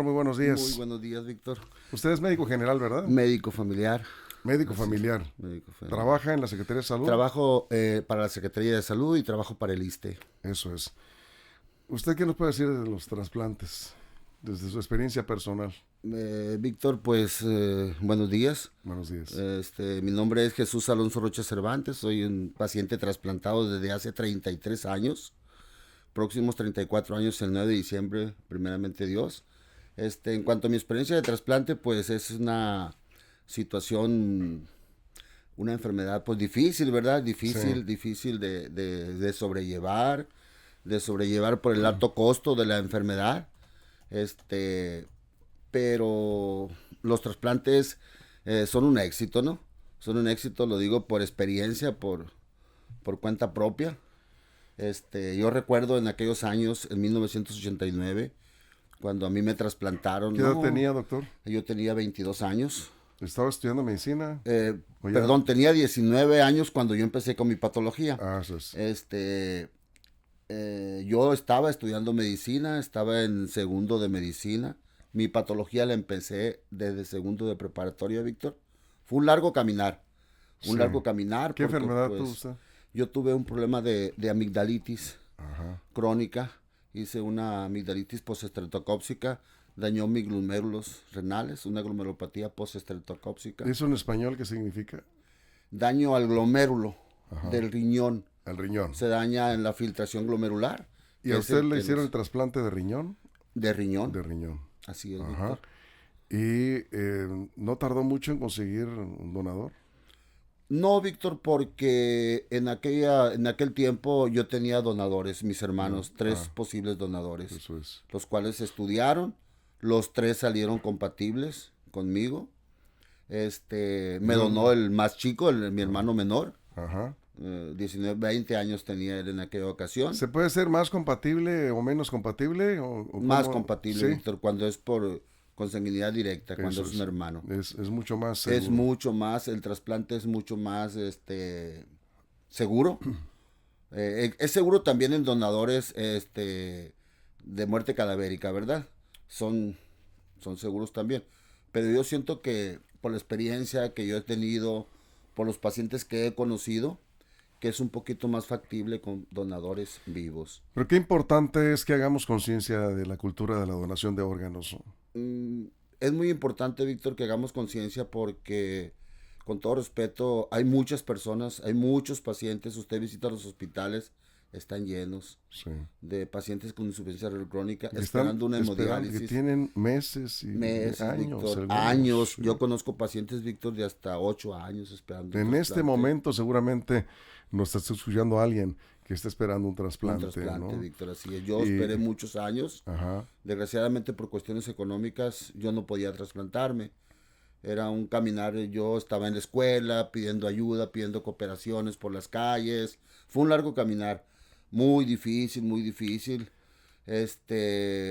Muy buenos Muy días. buenos días, Víctor. Usted es médico general, ¿verdad? Médico familiar. Médico Así es, familiar. médico familiar. ¿Trabaja en la Secretaría de Salud? Trabajo para la Secretaría de Salud y trabajo para el ISSSTE. Eso es. ¿Usted qué nos puede decir de los trasplantes? Desde su experiencia personal. Víctor, pues buenos días. Buenos días. Mi nombre es Jesús Alonso Rocha Cervantes. Soy un paciente trasplantado desde hace 33 años. Próximos 34 años, el 9 de diciembre, primeramente Dios. En cuanto a mi experiencia de trasplante, pues es una situación, una enfermedad pues difícil, ¿verdad? Sí. Difícil de sobrellevar por el alto costo de la enfermedad. Este, pero los trasplantes son un éxito, ¿no? Son un éxito, lo digo por experiencia, por cuenta propia. Yo recuerdo en aquellos años, en 1989, cuando a mí me trasplantaron, ¿Qué edad no, tenía, doctor? yo tenía 22 años. ¿Estaba estudiando medicina? ¿O ya? Perdón, tenía 19 años cuando yo empecé con mi patología. Eso es. Yo estaba estudiando medicina, estaba en segundo de medicina. Mi patología la empecé desde segundo de preparatoria, Víctor. Fue un largo caminar, Sí. ¿Qué porque enfermedad pues tuvo usted? yo tuve un problema de amigdalitis Ajá. crónica. Hice una amigdalitis postestreptocóxica, dañó mis glomérulos renales, una glomerulopatía postestreptocóxica. ¿Eso en español qué significa? Daño al glomérulo Ajá. del riñón. El riñón. Se daña en la filtración glomerular. ¿Y que a es usted el le que hicieron nos- el trasplante de riñón? De riñón. De riñón. Así es, Ajá. Víctor. ¿Y no tardó mucho en conseguir un donador? No, Víctor, porque en aquel tiempo yo tenía donadores, mis hermanos, tres Ah, posibles donadores, eso es. los cuales estudiaron, los tres salieron compatibles conmigo. Me Yo- donó el más chico, mi hermano menor, Ajá. 19, 20 años tenía él en aquella ocasión. ¿Se puede ser más compatible o menos compatible? ¿O Más cómo? compatible, Sí, Víctor, cuando es por consanguinidad directa, cuando eso es un hermano. es mucho más Es seguro. mucho más, el trasplante es mucho más seguro. Es seguro también en donadores de muerte cadavérica, ¿verdad? Son, son seguros también. Pero yo siento que por la experiencia que yo he tenido, por los pacientes que he conocido, que es un poquito más factible con donadores vivos. Pero qué importante es que hagamos conciencia de la cultura de la donación de órganos. Mm, es muy importante, Víctor, que hagamos conciencia porque, con todo respeto, hay muchas personas, hay muchos pacientes, usted visita los hospitales, están llenos Sí. de pacientes con insuficiencia renal crónica Que están esperando una esperando, que hemodiálisis. tienen meses y Meses, años. Víctor, algunos, años. sí. Yo conozco pacientes, Víctor, de hasta 8 años esperando un En este trasplante. momento seguramente nos está escuchando alguien que está esperando un Un trasplante, trasplante, ¿no? Víctor, así es. Yo Y- esperé muchos años. Ajá. Desgraciadamente, por cuestiones económicas, yo no podía trasplantarme. Era un caminar, yo estaba en la escuela pidiendo ayuda, pidiendo cooperaciones por las calles. Fue un largo caminar, muy difícil, muy difícil.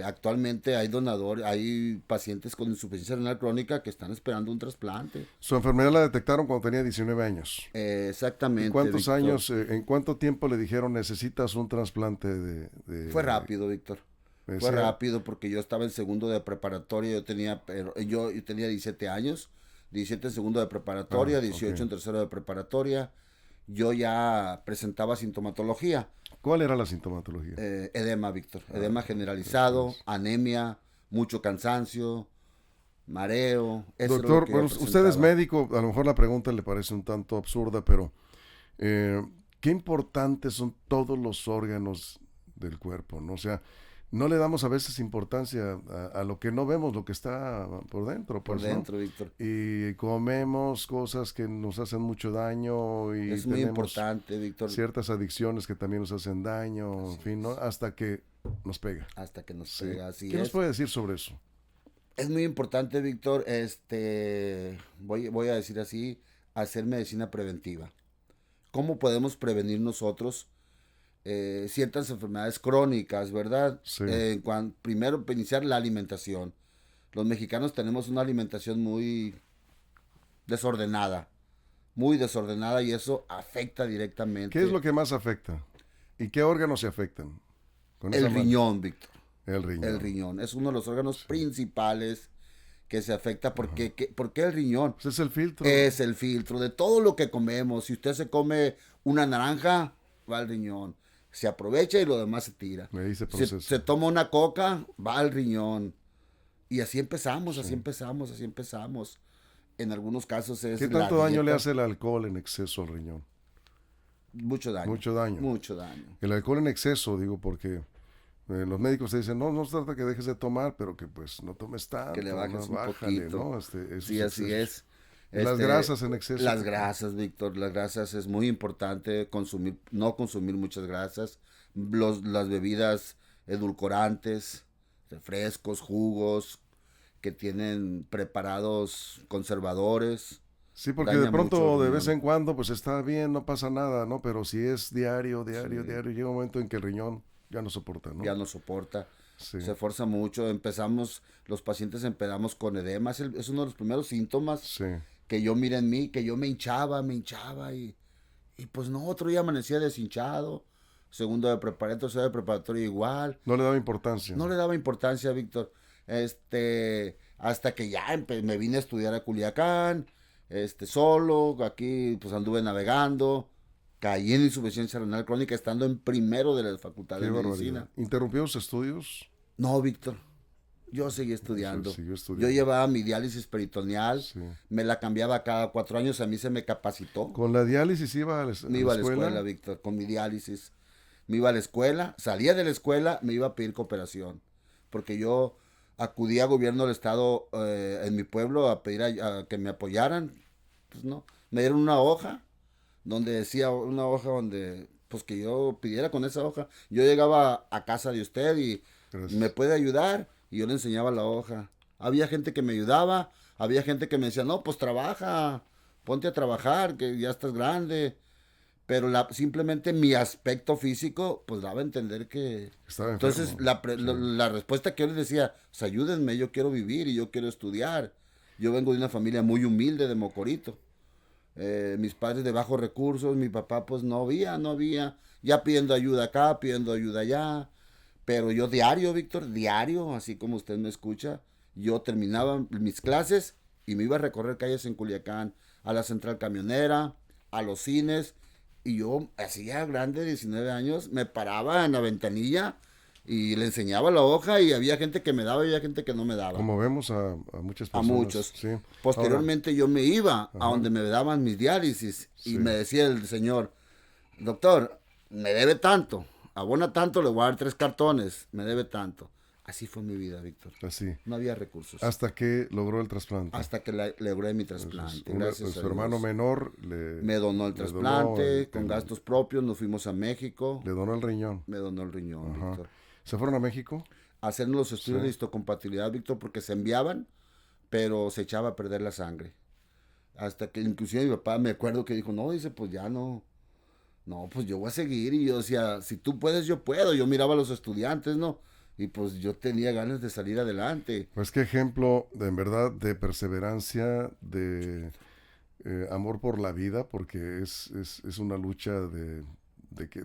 Actualmente hay donadores, hay pacientes con insuficiencia renal crónica que están esperando un trasplante. Su enfermedad la detectaron cuando tenía 19 años. Exactamente. ¿En cuántos Víctor. años, en cuánto tiempo le dijeron necesitas un trasplante Fue rápido, Víctor. Fue decía, rápido porque yo estaba en segundo de preparatoria, yo tenía 17 años, 17 en segundo de preparatoria, 18 ok. en tercero de preparatoria. Yo ya presentaba sintomatología, ¿Cuál era la sintomatología? edema, Víctor, edema generalizado, eso es. anemia, mucho cansancio, mareo. Eso era lo Doctor, que bueno, yo usted es presentaba. médico, a lo mejor la pregunta le parece un tanto absurda, pero eh, qué importantes son todos los órganos del cuerpo, ¿no? O sea, no le damos a veces importancia a lo que no vemos, lo que está por dentro, Por pues, ¿no? dentro, Víctor. Y comemos cosas que nos hacen mucho daño y Es muy tenemos importante, Víctor, ciertas adicciones que también nos hacen daño, en Así fin, ¿no? es. Hasta que nos pega. Hasta que nos Sí. pega, así ¿Qué nos es. puede decir sobre eso? Es muy importante, Víctor, voy a decir así, hacer medicina preventiva. ¿Cómo podemos prevenir nosotros ciertas enfermedades crónicas, verdad? Sí. Primero, iniciar la alimentación. Los mexicanos tenemos una alimentación desordenada, muy desordenada y eso afecta directamente ¿Qué es lo que más afecta? ¿Y qué órganos se afectan? Con esa el riñón, Víctor. El riñón. El riñón. Es uno de los órganos principales que se afecta. ¿Por qué el riñón? Pues es el filtro. Es el filtro de todo lo que comemos. Si usted se come una naranja, va al riñón. Se aprovecha y lo demás se tira. Ahí se Se, procesa. se toma una coca, va al riñón. Y así empezamos, así empezamos, así empezamos. En algunos casos es ¿Qué la tanto daño le dieta. hace el alcohol en exceso al riñón? Mucho daño. Mucho daño. Mucho daño. El alcohol en exceso, digo, porque los médicos te dicen, no se trata que dejes de tomar, pero que pues no tomes tanto, Que le bajes un bájale, poquito. ¿no? Esos Sí, así excesos. es. Y las grasas en exceso. Las grasas, Víctor, las grasas es muy importante no consumir muchas grasas. Las bebidas edulcorantes, refrescos, jugos, que tienen preparados conservadores. Sí, porque daña de pronto, mucho el de vez riñón. en cuando, pues está bien, no pasa nada, ¿no? Pero si es diario, llega un momento en que el riñón ya no soporta, ¿no? Ya no soporta. Sí, Se esfuerza mucho. Los pacientes empezamos con edema. Es uno de los primeros síntomas sí. que yo miré en mí, que yo me hinchaba y pues no, otro día amanecía deshinchado. Segundo de preparatoria, tercero de preparatoria igual. No le daba importancia. No le daba importancia, Víctor. Hasta que ya me vine a estudiar a Culiacán, solo, aquí pues anduve navegando, caí en insuficiencia renal crónica estando en primero de la facultad Qué de barbaridad. medicina. ¿Interrumpió sus estudios? No, Víctor, yo seguí estudiando. Siguió estudiando. Yo llevaba mi diálisis peritoneal, Sí. me la cambiaba cada 4 años, a mí se me capacitó. ¿Con la diálisis iba a la, Me iba a la escuela, Víctor, con mi diálisis. Me iba a la escuela, salía de la escuela, me iba a pedir cooperación. Porque yo acudí a gobierno del estado en mi pueblo a pedir a que me apoyaran. Pues no, me dieron una hoja donde decía, una hoja donde, pues que yo pidiera con esa hoja. Yo llegaba a casa de usted y Gracias. me puede ayudar y yo le enseñaba la hoja. Había gente que me ayudaba, había gente que me decía, no, pues trabaja, ponte a trabajar, que ya estás grande. Pero simplemente mi aspecto físico, pues daba a entender que... Estaba enfermo. Entonces, Sí. la respuesta que yo les decía, pues ayúdenme, yo quiero vivir y yo quiero estudiar. Yo vengo de una familia muy humilde de Mocorito. Mis padres de bajos recursos, mi papá pues no había. Ya pidiendo ayuda acá, pidiendo ayuda allá. Pero yo diario, Víctor, diario, así como usted me escucha, yo terminaba mis clases y me iba a recorrer calles en Culiacán, a la central camionera, a los cines. Y yo, así ya grande, 19 años, me paraba en la ventanilla y le enseñaba la hoja y había gente que me daba y había gente que no me daba. Como vemos a muchas A personas. muchos. Sí. Posteriormente yo me iba a Ajá. donde me daban mis diálisis y Sí. me decía el señor, doctor, me debe tanto, abona tanto, le voy a dar 3 cartones, me debe tanto. Así fue mi vida, Víctor. Así. No había recursos. Hasta que logró el trasplante. Hasta que logré mi trasplante. Gracias a su Dios. hermano menor Me donó el trasplante, con gastos propios, nos fuimos a México. Le donó el riñón. Me donó el riñón, Ajá. Víctor. ¿Se fueron a México? A hacer los estudios Sí. de histocompatibilidad, Víctor, porque se enviaban, pero se echaba a perder la sangre. Hasta que inclusive mi papá me acuerdo que dijo, no, dice, pues ya no. No, pues yo voy a seguir. Y yo decía, si tú puedes, yo puedo. Yo miraba a los estudiantes, ¿no? Y pues yo tenía ganas de salir adelante. Pues qué ejemplo, en verdad, de perseverancia, de amor por la vida, porque es una lucha de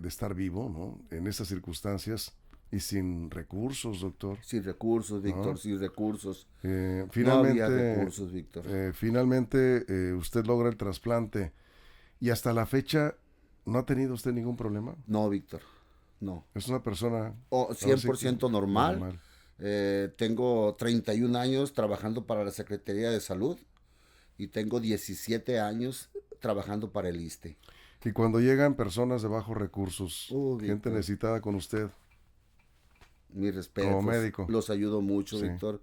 estar vivo, ¿no? En estas circunstancias y sin recursos, doctor. Sin recursos, Víctor, ¿No? sin recursos. Finalmente, No había recursos, Víctor. finalmente usted logra el trasplante y hasta la fecha no ha tenido usted ningún problema. No, Víctor, no. Es una persona Oh, ahora sí 100% que normal. Tengo 31 años trabajando para la Secretaría de Salud y tengo 17 años trabajando para el ISSSTE. Y cuando llegan personas de bajos recursos, gente Víctor, necesitada con usted, mis respetos. como médico. Los ayudo mucho, Sí. Víctor.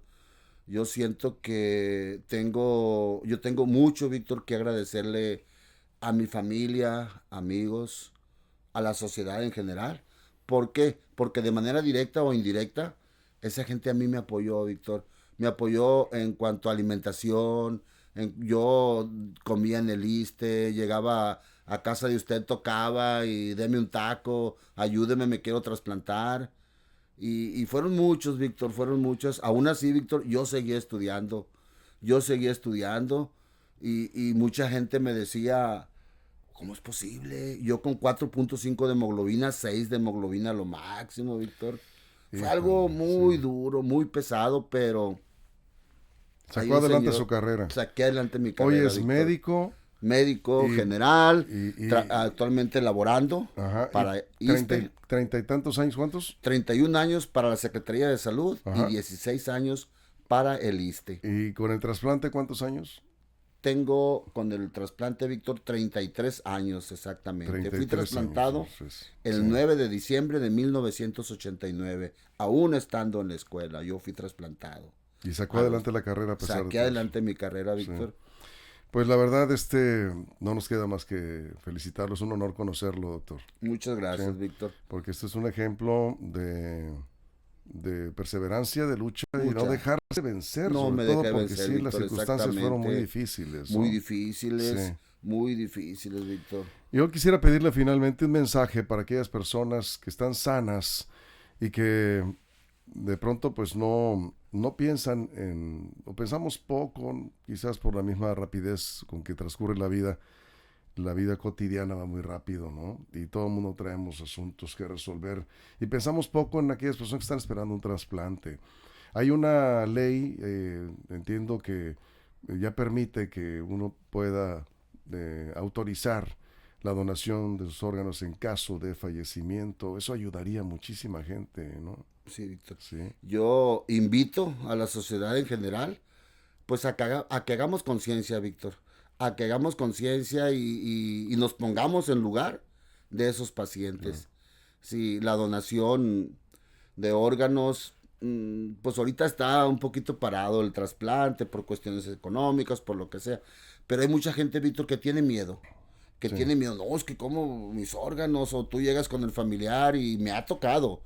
Yo siento que yo tengo mucho, Víctor, que agradecerle a mi familia, amigos, a la sociedad en general. ¿Por qué? Porque de manera directa o indirecta, esa gente a mí me apoyó, Víctor. Me apoyó en cuanto a alimentación. Yo comía en el ISSSTE, llegaba a casa de usted, tocaba y deme un taco, ayúdeme, me quiero trasplantar. Y fueron muchos, Víctor, fueron muchos. Aún así, Víctor, yo seguía estudiando. Yo seguía estudiando y mucha gente me decía, ¿cómo es posible? Yo con 4.5 de hemoglobina, 6 de hemoglobina lo máximo, Víctor. Fue algo muy sí. duro, muy pesado, pero ahí Sacó el adelante Señor, su carrera. saqué adelante mi Hoy carrera, es Víctor. médico Médico y, general, y actualmente laborando ajá, y para ISSSTE, treinta y tantos años, ¿cuántos? 31 años para la Secretaría de Salud y Ajá. 16 años para el ISSSTE. ¿Y con el trasplante cuántos años? Tengo con el trasplante, Víctor, 33 años exactamente. Fui 33 trasplantado años. Entonces, el sí. 9 de diciembre de 1989, aún estando en la escuela. Yo fui trasplantado. Y sacó A los- adelante la carrera a pesar de Saqué todo. adelante mi carrera, Sí. Víctor. Pues la verdad, no nos queda más que felicitarlo. Es un honor conocerlo, doctor. Muchas gracias, Sí. Víctor. Porque este es un ejemplo de perseverancia, de lucha y no Mucha. dejarse vencer, No sobre me todo dejé porque vencer, sí, las Víctor, circunstancias fueron muy exactamente. difíciles. Muy ¿no? difíciles, Sí. muy difíciles, Víctor. Yo quisiera pedirle finalmente un mensaje para aquellas personas que están sanas y que de pronto pues no piensan o pensamos poco, quizás por la misma rapidez con que transcurre la vida cotidiana va muy rápido, ¿no? Y todo el mundo traemos asuntos que resolver y pensamos poco en aquellas personas que están esperando un trasplante. Hay una ley, entiendo que ya permite que uno pueda autorizar la donación de sus órganos en caso de fallecimiento. Eso ayudaría a muchísima gente, ¿no? Sí, Víctor. Sí, Yo invito a la sociedad en general, pues a que hagamos conciencia, Víctor. A que hagamos conciencia y nos pongamos en lugar de esos pacientes. Sí, la donación de órganos, pues ahorita está un poquito parado el trasplante por cuestiones económicas, por lo que sea. Pero hay mucha gente, Víctor, que tiene miedo. Que sí. tiene miedo, no, es que como mis órganos, o tú llegas con el familiar y me ha tocado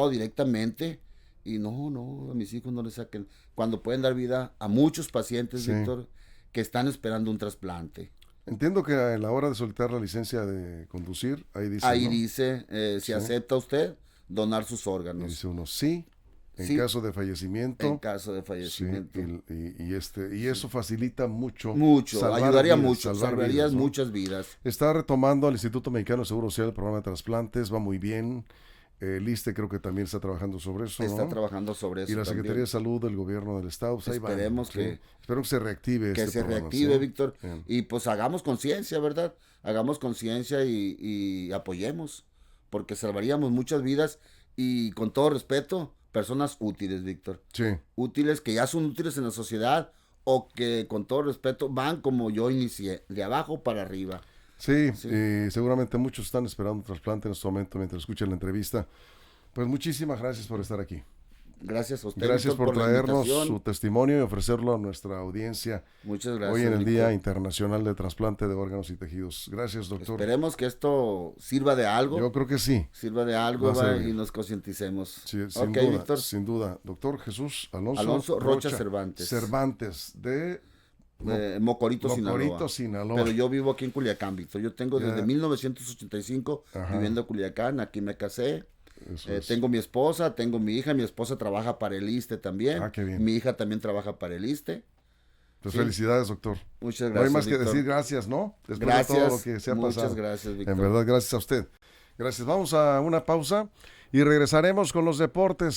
directamente, y no, a mis hijos no les saquen, cuando pueden dar vida a muchos pacientes, Sí. Víctor, que están esperando un trasplante. Entiendo que a la hora de solicitar la licencia de conducir, ahí dice, Ahí ¿no? dice, si Sí. acepta usted donar sus Y órganos, dice uno sí, en Sí. caso de fallecimiento. en caso de Sí, fallecimiento. y eso facilita mucho. Mucho, salvar ayudaría vidas, mucho, salvar salvarías vidas, ¿no? muchas vidas. Está retomando al Instituto Mexicano de Seguro Social el programa de trasplantes, va muy bien. El ISSSTE creo que también está trabajando sobre eso, Está ¿no? trabajando sobre eso Y la también. Secretaría de Salud del Gobierno del Estado, pues ahí van, Esperemos sí. que- Espero que se reactive Que este se programa, reactive, ¿sí? Víctor, Bien. y pues hagamos conciencia, ¿verdad? Hagamos conciencia y apoyemos, porque salvaríamos muchas vidas y con todo respeto, personas útiles, Víctor. Sí, Útiles que ya son útiles en la sociedad o que con todo respeto van como yo inicié, de abajo para arriba. sí, Sí. seguramente muchos están esperando un trasplante en este momento mientras escuchan la entrevista. Pues muchísimas gracias por estar aquí. Gracias a usted, Gracias Víctor, por la traernos invitación. su testimonio y ofrecerlo a nuestra audiencia Muchas gracias, hoy en el Víctor. Día Internacional de Trasplante de Órganos y Tejidos. Gracias, doctor. Esperemos que esto sirva de algo. Yo creo que sí. Sirva de algo, Va a va, servir. y nos concienticemos. Sí, Ok, Víctor. sin duda. Doctor Jesús Alonso, Alonso Rocha Cervantes. Cervantes de Mocorito, Mocorito, Sinaloa. Sinaloa. Pero yo vivo aquí en Culiacán, Víctor. Yo tengo Ya. desde 1985 Ajá. viviendo en Culiacán. Aquí me casé. Eso es. Tengo mi esposa, tengo mi hija. Mi esposa trabaja para el ISSSTE también. Ah, qué bien. Mi hija también trabaja para el ISSSTE. Pues sí. felicidades, doctor. Muchas No hay gracias, más que Víctor. decir gracias, ¿no? Después Gracias. de todo lo que se ha Muchas pasado. gracias, Víctor. En verdad, gracias a usted. Gracias. Vamos a una pausa y regresaremos con los deportes.